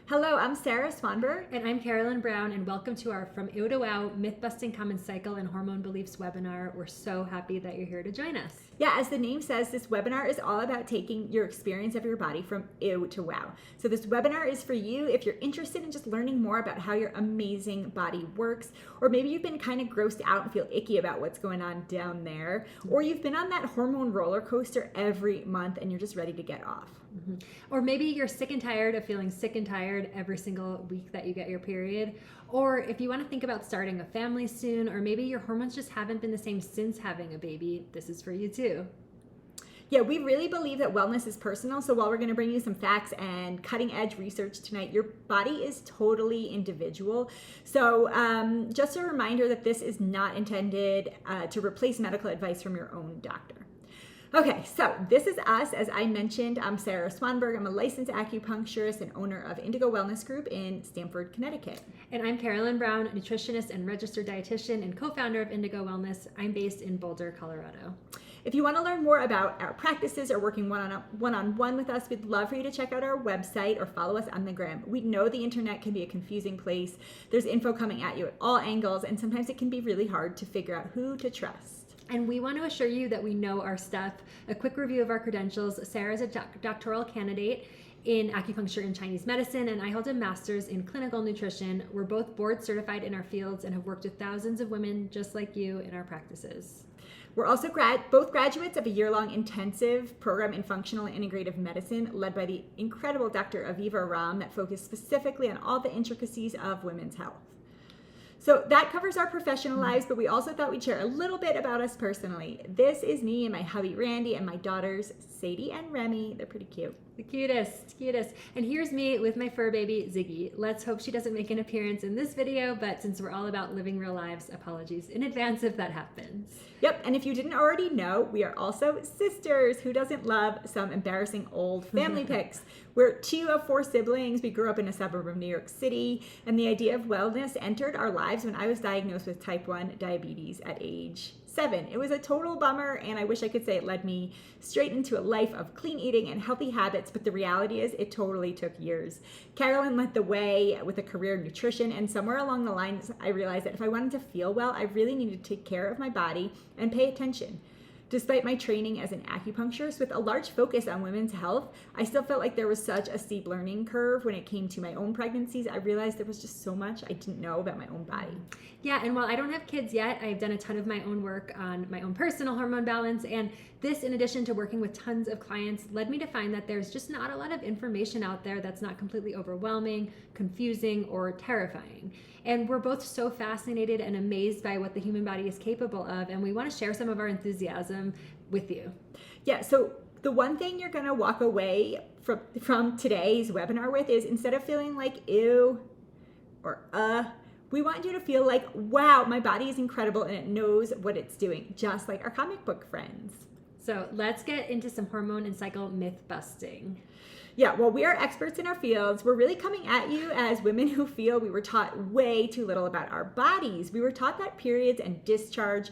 Hello, I'm Sarah Swanberg. And I'm Carolyn Brown, and welcome to our From Ew to Wow Mythbusting Common Cycle and Hormone Beliefs webinar. We're so happy that you're here to join us. Yeah, as the name says, this webinar is all about taking your experience of your body from ew to wow. So this webinar is for you if you're interested in just learning more about how your amazing body works, or maybe you've been kind of grossed out and feel icky about what's going on down there, or you've been on that hormone roller coaster every month and you're just ready to get off. Mm-hmm. Or maybe you're sick and tired of feeling sick and tired every single week that you get your period. Or if you want to think about starting a family soon, or maybe your hormones just haven't been the same since having a baby, this is for you too. Yeah, we really believe that wellness is personal. So while we're going to bring you some facts and cutting edge research tonight, your body is totally individual. So just a reminder that this is not intended to replace medical advice from your own doctor. Okay, so this is us. As I mentioned, I'm Sarah Swanberg. I'm a licensed acupuncturist and owner of Indigo Wellness Group in Stamford, Connecticut. And I'm Carolyn Brown, nutritionist and registered dietitian and co-founder of Indigo Wellness. I'm based in Boulder, Colorado. If you want to learn more about our practices or working one-on-one with us, we'd love for you to check out our website or follow us on the gram. We know the internet can be a confusing place. There's info coming at you at all angles, and sometimes it can be really hard to figure out who to trust. And we want to assure you that we know our stuff. A quick review of our credentials. Sarah's a doctoral candidate in acupuncture and Chinese medicine, and I hold a master's in clinical nutrition. We're both board certified in our fields and have worked with thousands of women just like you in our practices. We're also both graduates of a year-long intensive program in functional and integrative medicine led by the incredible Dr. Aviva Ram that focused specifically on all the intricacies of women's health. So that covers our professional lives, but we also thought we'd share a little bit about us personally. This is me and my hubby Randy and my daughters Sadie and Remy. They're pretty cute. The cutest. And here's me with my fur baby, Ziggy. Let's hope she doesn't make an appearance in this video, but since we're all about living real lives, apologies in advance if that happens. Yep, and if you didn't already know, we are also sisters. Who doesn't love some embarrassing old family pics? We're 2 of 4 siblings. We grew up in a suburb of New York City, and the idea of wellness entered our lives when I was diagnosed with type 1 diabetes at age 7. It was a total bummer, and I wish I could say it led me straight into a life of clean eating and healthy habits, but the reality is it totally took years. Carolyn led the way with a career in nutrition, and somewhere along the lines, I realized that if I wanted to feel well, I really needed to take care of my body and pay attention. Despite my training as an acupuncturist with a large focus on women's health, I still felt like there was such a steep learning curve when it came to my own pregnancies. I realized there was just so much I didn't know about my own body. Yeah, and while I don't have kids yet, I've done a ton of my own work on my own personal hormone balance, and this, in addition to working with tons of clients, led me to find that there's just not a lot of information out there that's not completely overwhelming, confusing, or terrifying. And we're both so fascinated and amazed by what the human body is capable of, and we want to share some of our enthusiasm with you. Yeah, so the one thing you're going to walk away from today's webinar with is, instead of feeling like ew or we want you to feel like, wow, my body is incredible and it knows what it's doing, just like our comic book friends. So let's get into some hormone and cycle myth busting. Yeah, well, we are experts in our fields. We're really coming at you as women who feel we were taught way too little about our bodies. We were taught that periods and discharge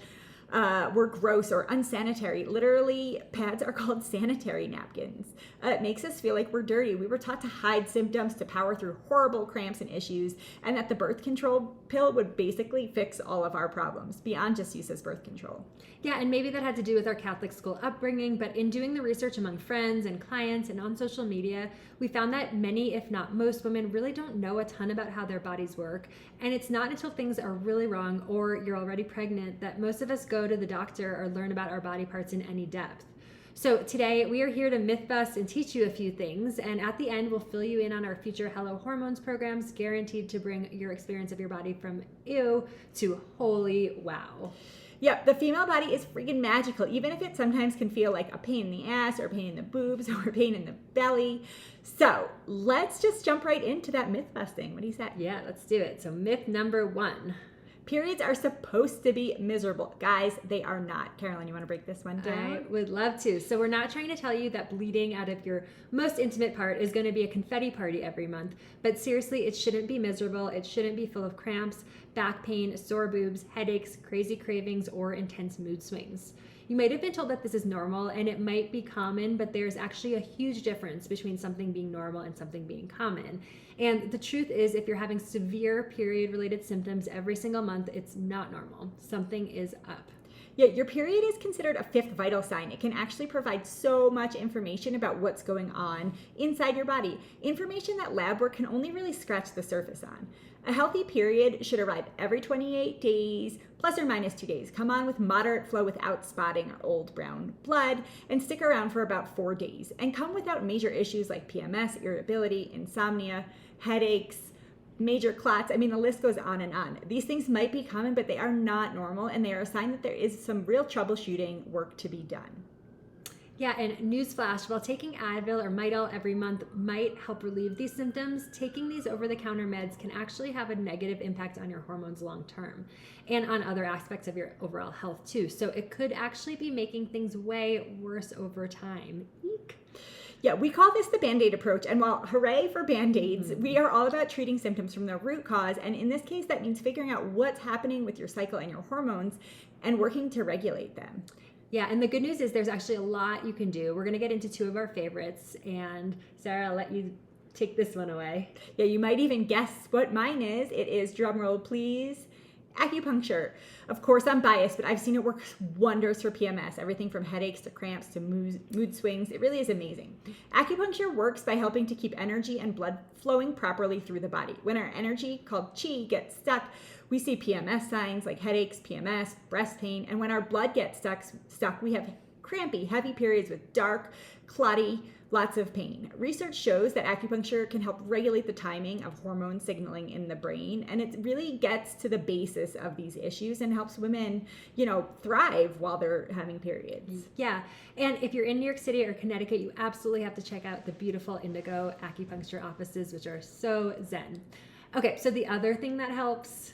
were gross or unsanitary. Literally, pads are called sanitary napkins. It makes us feel like we're dirty. We were taught to hide symptoms, to power through horrible cramps and issues, and that the birth control pill would basically fix all of our problems, beyond just use as birth control. Yeah, and maybe that had to do with our Catholic school upbringing, but in doing the research among friends and clients and on social media, we found that many, if not most, women really don't know a ton about how their bodies work. And it's not until things are really wrong or you're already pregnant that most of us go to the doctor or learn about our body parts in any depth. So today we are here to myth bust and teach you a few things, and at the end we'll fill you in on our future Hello Hormones programs, guaranteed to bring your experience of your body from ew to holy wow. Yep, the female body is freaking magical, even if it sometimes can feel like a pain in the ass or a pain in the boobs or a pain in the belly. So let's just jump right into that myth busting. What do you say? Yeah, let's do it. So myth number 1. Periods are supposed to be miserable. Guys, they are not. Carolyn, you want to break this one down? I would love to. So we're not trying to tell you that bleeding out of your most intimate part is going to be a confetti party every month. But seriously, it shouldn't be miserable. It shouldn't be full of cramps, back pain, sore boobs, headaches, crazy cravings, or intense mood swings. You might have been told that this is normal and it might be common, but there's actually a huge difference between something being normal and something being common. And the truth is, if you're having severe period-related symptoms every single month, it's not normal. Something is up. Yeah, your period is considered a fifth vital sign. It can actually provide so much information about what's going on inside your body. Information that lab work can only really scratch the surface on. A healthy period should arrive every 28 days, plus or minus 2 days. Come on with moderate flow without spotting or old brown blood, and stick around for about 4 days. And come without major issues like PMS, irritability, insomnia, headaches, major clots. I mean, the list goes on and on. These things might be common, but they are not normal, and they are a sign that there is some real troubleshooting work to be done. Yeah, and newsflash, while taking Advil or Midol every month might help relieve these symptoms, taking these over-the-counter meds can actually have a negative impact on your hormones long-term and on other aspects of your overall health too. So it could actually be making things way worse over time. Eek. Yeah, we call this the Band-Aid approach, and while hooray for Band-Aids, we are all about treating symptoms from their root cause, and in this case, that means figuring out what's happening with your cycle and your hormones and working to regulate them. Yeah, and the good news is there's actually a lot you can do. We're going to get into 2 of our favorites, and Sarah, I'll let you take this one away. Yeah, you might even guess what mine is. It is, drumroll please, acupuncture. Of course, I'm biased, but I've seen it work wonders for PMS, everything from headaches to cramps to mood swings. It really is amazing. Acupuncture works by helping to keep energy and blood flowing properly through the body. When our energy, called qi, gets stuck, we see PMS signs like headaches, PMS, breast pain, and when our blood gets stuck, we have crampy, heavy periods with dark, clotty, lots of pain. Research shows that acupuncture can help regulate the timing of hormone signaling in the brain, and it really gets to the basis of these issues and helps women, thrive while they're having periods. Yeah, and if you're in New York City or Connecticut, you absolutely have to check out the beautiful Indigo acupuncture offices, which are so zen. Okay, so the other thing that helps,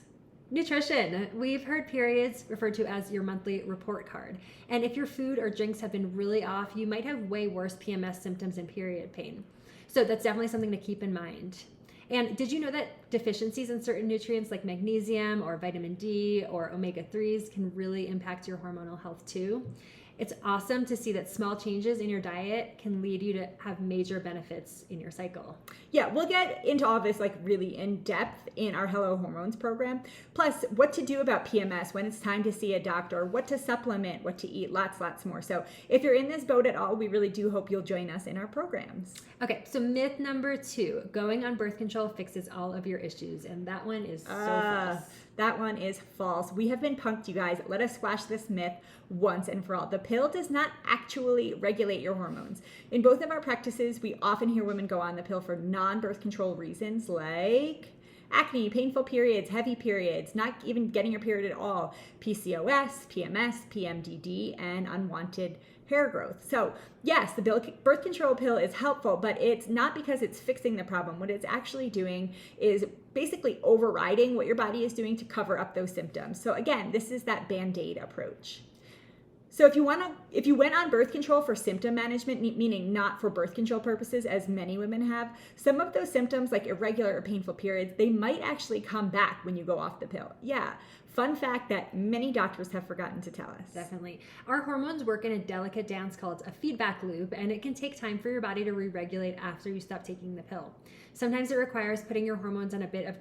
nutrition. We've heard periods referred to as your monthly report card. And if your food or drinks have been really off, you might have way worse PMS symptoms and period pain. So that's definitely something to keep in mind. And did you know that deficiencies in certain nutrients like magnesium or vitamin D or omega-3s can really impact your hormonal health too? It's awesome to see that small changes in your diet can lead you to have major benefits in your cycle. Yeah, we'll get into all of this really in depth in our Hello Hormones program. Plus, what to do about PMS when it's time to see a doctor, what to supplement, what to eat, lots more. So if you're in this boat at all, we really do hope you'll join us in our programs. Okay, so myth number 2, going on birth control fixes all of your issues. And that one is so false. That one is false. We have been punked, you guys. Let us squash this myth once and for all. The pill does not actually regulate your hormones. In both of our practices, we often hear women go on the pill for non-birth control reasons like acne, painful periods, heavy periods, not even getting your period at all, PCOS, PMS, PMDD, and unwanted hair growth. So yes, the birth control pill is helpful, but it's not because it's fixing the problem. What it's actually doing is basically overriding what your body is doing to cover up those symptoms. So again, this is that Band-Aid approach. So if you went on birth control for symptom management, meaning not for birth control purposes, as many women have, some of those symptoms like irregular or painful periods, they might actually come back when you go off the pill. Yeah. Fun fact that many doctors have forgotten to tell us. Definitely. Our hormones work in a delicate dance called a feedback loop, and it can take time for your body to re-regulate after you stop taking the pill. Sometimes it requires putting your hormones on a bit of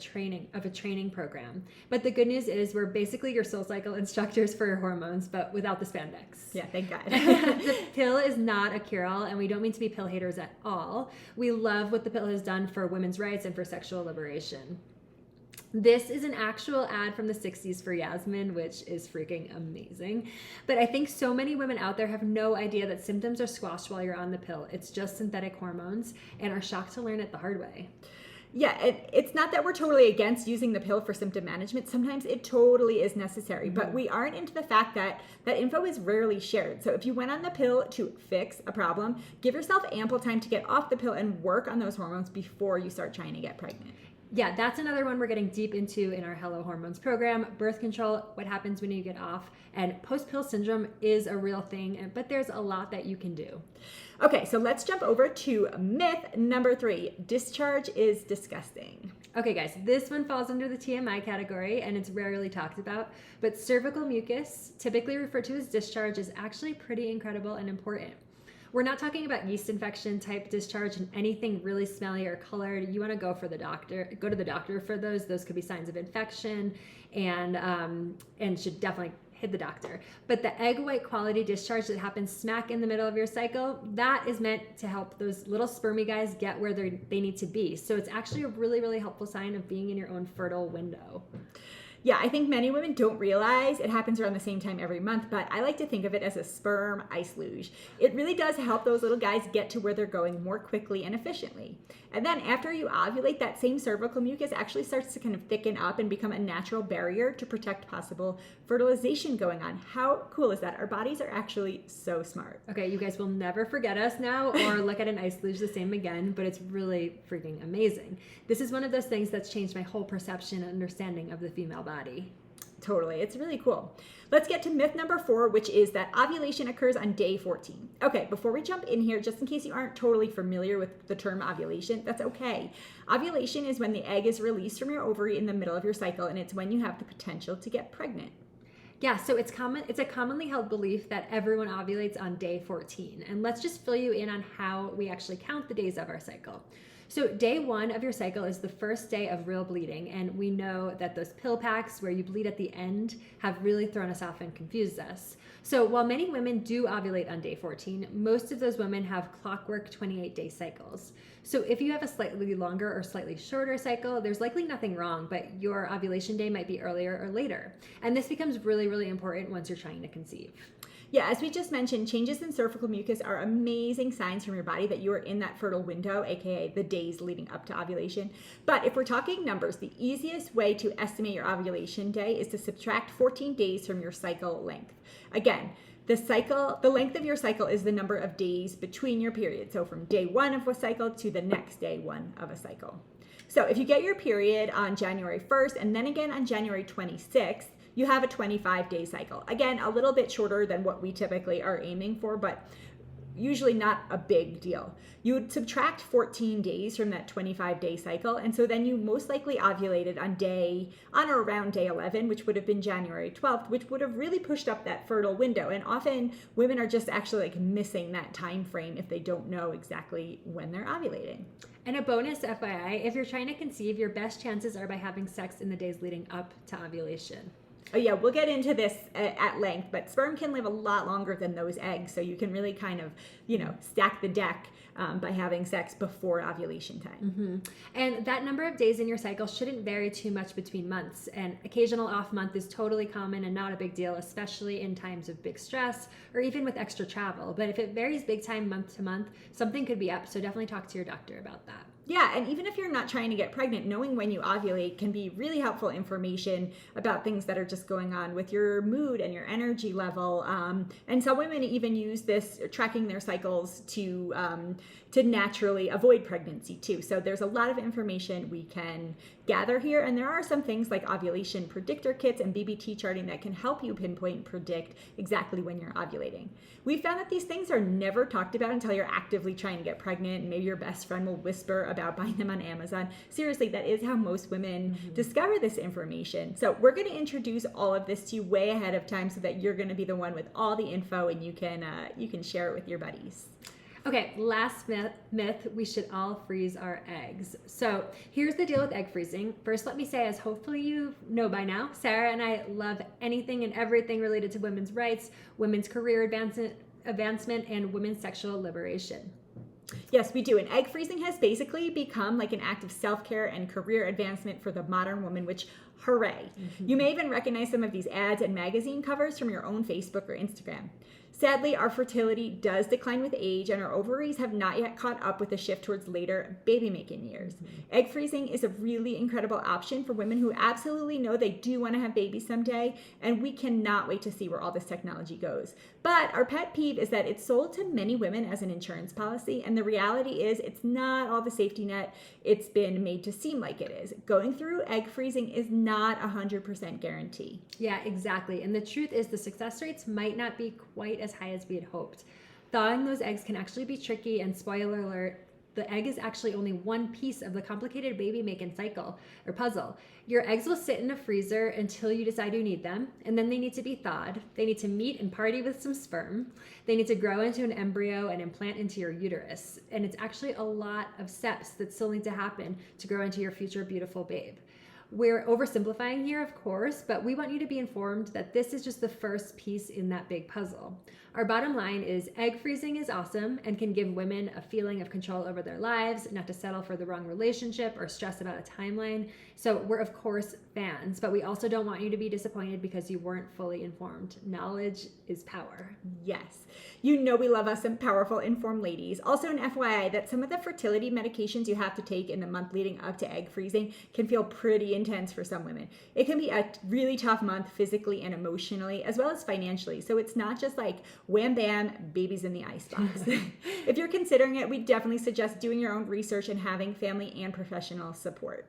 a training program. But the good news is we're basically your soul cycle instructors for your hormones, but without the spandex. Yeah, thank God. The pill is not a cure-all, and we don't mean to be pill haters at all. We love what the pill has done for women's rights and for sexual liberation. This is an actual ad from the 60s for Yasmin, which is freaking amazing. But I think so many women out there have no idea that symptoms are squashed while you're on the pill. It's just synthetic hormones, and are shocked to learn it the hard way. Yeah, it's not that we're totally against using the pill for symptom management. Sometimes it totally is necessary, but we aren't into the fact that that info is rarely shared. So if you went on the pill to fix a problem, give yourself ample time to get off the pill and work on those hormones before you start trying to get pregnant. Yeah, that's another one we're getting deep into in our Hello Hormones program. Birth control, what happens when you get off, and post-pill syndrome is a real thing, but there's a lot that you can do. Okay, so let's jump over to myth number 3. Discharge is disgusting. Okay, guys, this one falls under the TMI category and it's rarely talked about, but cervical mucus, typically referred to as discharge, is actually pretty incredible and important. We're not talking about yeast infection type discharge and anything really smelly or colored. You want to go to the doctor for those. Those could be signs of infection and should definitely hit the doctor. But the egg white quality discharge that happens smack in the middle of your cycle, that is meant to help those little spermy guys get where they need to be. So it's actually a really, really helpful sign of being in your own fertile window. Yeah, I think many women don't realize it happens around the same time every month, but I like to think of it as a sperm ice luge. It really does help those little guys get to where they're going more quickly and efficiently. And then after you ovulate, that same cervical mucus actually starts to kind of thicken up and become a natural barrier to protect possible fertilization going on. How cool is that? Our bodies are actually so smart. Okay, you guys will never forget us now or look at an ice luge the same again, but it's really freaking amazing. This is one of those things that's changed my whole perception and understanding of the female body. Totally. It's really cool. Let's get to myth number 4, which is that ovulation occurs on day 14. Okay, before we jump in here, just in case you aren't totally familiar with the term ovulation, that's okay. Ovulation is when the egg is released from your ovary in the middle of your cycle, and it's when you have the potential to get pregnant. Yeah, so it's a commonly held belief that everyone ovulates on day 14. And let's just fill you in on how we actually count the days of our cycle. So day 1 of your cycle is the first day of real bleeding, and we know that those pill packs where you bleed at the end have really thrown us off and confused us. So while many women do ovulate on day 14, most of those women have clockwork 28-day cycles. So if you have a slightly longer or slightly shorter cycle, there's likely nothing wrong, but your ovulation day might be earlier or later. And this becomes really, really important once you're trying to conceive. Yeah, as we just mentioned, changes in cervical mucus are amazing signs from your body that you are in that fertile window, aka the days leading up to ovulation. But if we're talking numbers, the easiest way to estimate your ovulation day is to subtract 14 days from your cycle length. Again, the length of your cycle is the number of days between your periods. So from day 1 of a cycle to the next day 1 of a cycle. So if you get your period on January 1st and then again on January 26th, you have a 25-day cycle. Again, a little bit shorter than what we typically are aiming for, but usually not a big deal. You would subtract 14 days from that 25-day cycle, and so then you most likely ovulated on or around day 11, which would have been January 12th, which would have really pushed up that fertile window. And often women are just actually like missing that time frame if they don't know exactly when they're ovulating. And a bonus FYI, if you're trying to conceive, your best chances are by having sex in the days leading up to ovulation. Oh yeah, we'll get into this at length, but sperm can live a lot longer than those eggs, so you can really kind of, stack the deck by having sex before ovulation time. Mm-hmm. And that number of days in your cycle shouldn't vary too much between months. An occasional off month is totally common and not a big deal, especially in times of big stress or even with extra travel. But if it varies big time month to month, something could be up, so definitely talk to your doctor about that. Yeah, and even if you're not trying to get pregnant, knowing when you ovulate can be really helpful information about things that are just going on with your mood and your energy level. And some women even use this, tracking their cycles, to naturally avoid pregnancy too. So there's a lot of information we can gather here, and there are some things like ovulation predictor kits and BBT charting that can help you pinpoint and predict exactly when you're ovulating. We found that these things are never talked about until you're actively trying to get pregnant, and maybe your best friend will whisper about buying them on Amazon. Seriously, that is how most women discover this information. So we're going to introduce all of this to you way ahead of time so that you're going to be the one with all the info, and you can share it with your buddies. Okay, last myth, we should all freeze our eggs. So here's the deal with egg freezing. First, let me say, as hopefully you know by now, Sarah and I love anything and everything related to women's rights, women's career advancement, and women's sexual liberation. Yes, we do. And egg freezing has basically become like an act of self-care and career advancement for the modern woman, which, hooray. Mm-hmm. You may even recognize some of these ads and magazine covers from your own Facebook or Instagram. Sadly, our fertility does decline with age, and our ovaries have not yet caught up with the shift towards later baby-making years. Mm-hmm. Egg freezing is a really incredible option for women who absolutely know they do want to have babies someday, and we cannot wait to see where all this technology goes. But our pet peeve is that it's sold to many women as an insurance policy, and the reality is it's not all the safety net it's been made to seem like it is. Going through egg freezing is not 100% guarantee. Yeah, exactly. And the truth is the success rates might not be quite as high as we had hoped. Thawing those eggs can actually be tricky, and spoiler alert, the egg is actually only one piece of the complicated baby making cycle or puzzle. Your eggs will sit in a freezer until you decide you need them, and then they need to be thawed. They need to meet and party with some sperm. They need to grow into an embryo and implant into your uterus. And it's actually a lot of steps that still need to happen to grow into your future beautiful babe. We're oversimplifying here, of course, but we want you to be informed that this is just the first piece in that big puzzle. Our bottom line is egg freezing is awesome and can give women a feeling of control over their lives, not to settle for the wrong relationship or stress about a timeline. So we're, of course, fans, but we also don't want you to be disappointed because you weren't fully informed. Knowledge is power. Yes. You know we love us some powerful, informed ladies. Also an FYI that some of the fertility medications you have to take in the month leading up to egg freezing can feel pretty intense for some women. It can be a really tough month physically and emotionally, as well as financially. So it's not just like wham bam, babies in the icebox. If you're considering it, we definitely suggest doing your own research and having family and professional support.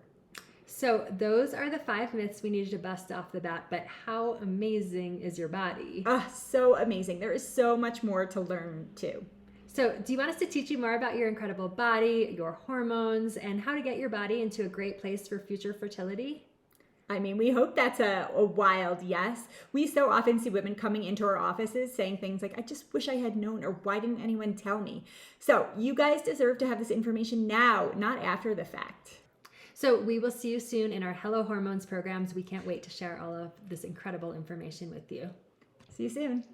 So those are the 5 myths we needed to bust off the bat, but how amazing is your body? So amazing. There is so much more to learn too. So do you want us to teach you more about your incredible body, your hormones, and how to get your body into a great place for future fertility? I mean, we hope that's a wild yes. We so often see women coming into our offices saying things like, I just wish I had known, or why didn't anyone tell me? So you guys deserve to have this information now, not after the fact. So we will see you soon in our Hello Hormones programs. We can't wait to share all of this incredible information with you. See you soon.